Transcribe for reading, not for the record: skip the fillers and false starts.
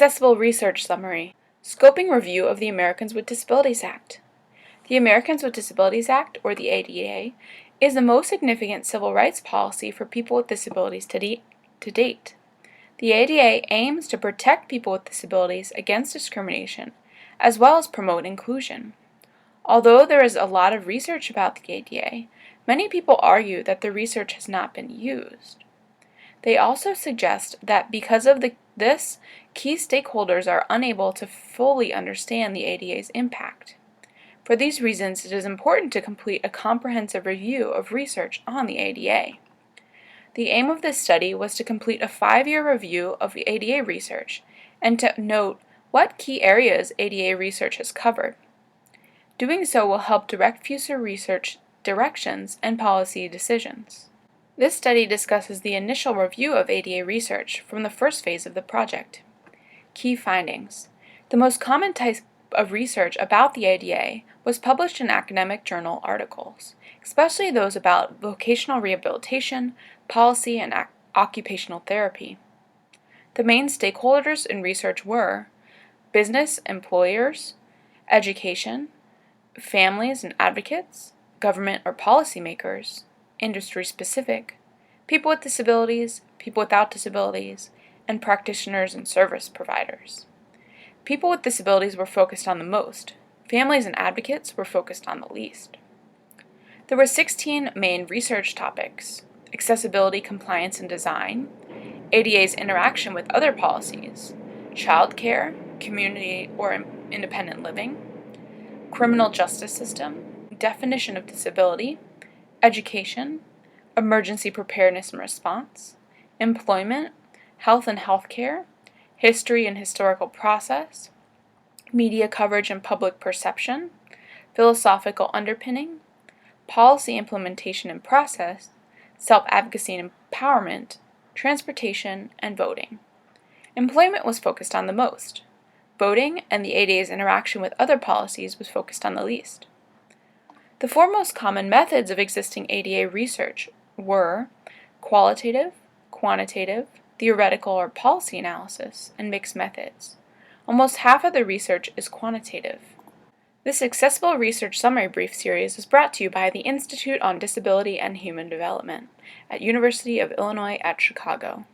Accessible Research Summary. Scoping Review of the Americans with Disabilities Act. The Americans with Disabilities Act, or the ADA, is the most significant civil rights policy for people with disabilities to date. The ADA aims to protect people with disabilities against discrimination, as well as promote inclusion. Although there is a lot of research about the ADA, many people argue that the research has not been used. They also suggest that because of this, key stakeholders are unable to fully understand the ADA's impact. For these reasons, it is important to complete a comprehensive review of research on the ADA. The aim of this study was to complete a 5-year review of the ADA research and to note what key areas ADA research has covered. Doing so will help direct future research directions and policy decisions. This study discusses the initial review of ADA research from the first phase of the project. Key findings. The most common type of research about the ADA was published in academic journal articles, especially those about vocational rehabilitation, policy, and occupational therapy. The main stakeholders in research were business employers, education, families and advocates, government or policymakers, industry-specific, people with disabilities, people without disabilities, and practitioners and service providers. People with disabilities were focused on the most. Families and advocates were focused on the least. There were 16 main research topics: accessibility, compliance, and design, ADA's interaction with other policies, child care, community or independent living, criminal justice system, definition of disability, education, emergency preparedness and response, employment, health and healthcare, history and historical process, media coverage and public perception, philosophical underpinning, policy implementation and process, self-advocacy and empowerment, transportation, and voting. Employment was focused on the most. Voting and the ADA's interaction with other policies was focused on the least. The 4 most common methods of existing ADA research were qualitative, quantitative, theoretical or policy analysis, and mixed methods. Almost half of the research is quantitative. This Accessible Research Summary Brief series is brought to you by the Institute on Disability and Human Development at University of Illinois at Chicago.